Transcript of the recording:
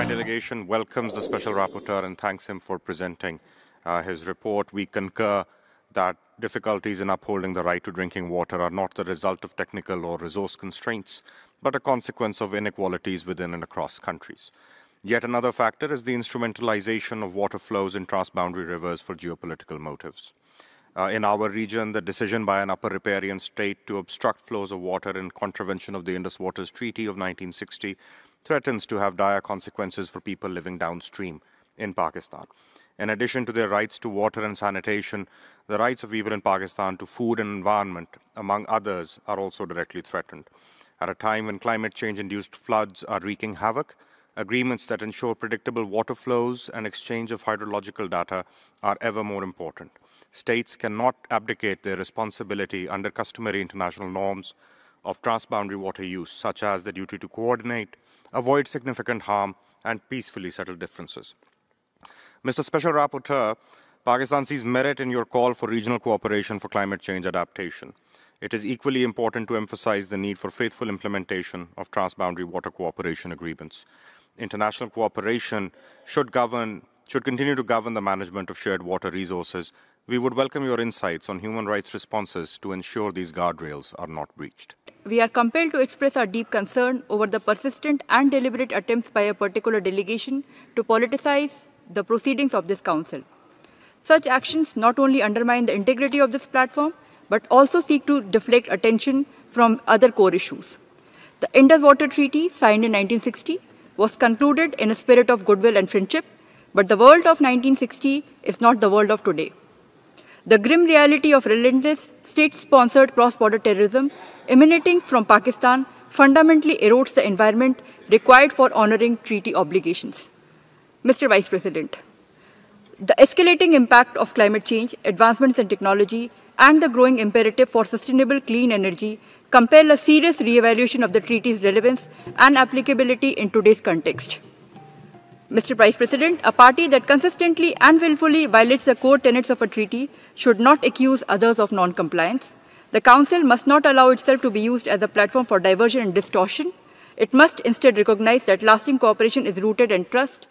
delegation welcomes the Special Rapporteur and thanks him for presenting his report. We concur that difficulties in upholding the right to drinking water are not the result of technical or resource constraints, but a consequence of inequalities within and across countries. Yet another factor is the instrumentalization of water flows in transboundary rivers for geopolitical motives. In our region, the decision by an upper riparian state to obstruct flows of water in contravention of the Indus Waters Treaty of 1960 threatens to have dire consequences for people living downstream in Pakistan. In addition to their rights to water and sanitation, the rights of people in Pakistan to food and environment, among others, are also directly threatened. At a time when climate change-induced floods are wreaking havoc, agreements that ensure predictable water flows and exchange of hydrological data are ever more important. States cannot abdicate their responsibility under customary international norms of transboundary water use, such as the duty to coordinate, avoid significant harm, and peacefully settle differences. Mr. Special Rapporteur, Pakistan sees merit in your call for regional cooperation for climate change adaptation. It is equally important to emphasize the need for faithful implementation of transboundary water cooperation agreements. International cooperation should continue to govern the management of shared water resources. We would welcome your insights on human rights responses to ensure these guardrails are not breached. We are compelled to express our deep concern over the persistent and deliberate attempts by a particular delegation to politicize the proceedings of this Council. Such actions not only undermine the integrity of this platform, but also seek to deflect attention from other core issues. The Indus Water Treaty, signed in 1960, was concluded in a spirit of goodwill and friendship, but the world of 1960 is not the world of today. The grim reality of relentless state-sponsored cross-border terrorism emanating from Pakistan fundamentally erodes the environment required for honoring treaty obligations. Mr. Vice President, the escalating impact of climate change, advancements in technology, and the growing imperative for sustainable clean energy compel a serious re-evaluation of the treaty's relevance and applicability in today's context. Mr. Vice President, a party that consistently and willfully violates the core tenets of a treaty should not accuse others of non-compliance. The Council must not allow itself to be used as a platform for diversion and distortion. It must instead recognize that lasting cooperation is rooted in trust,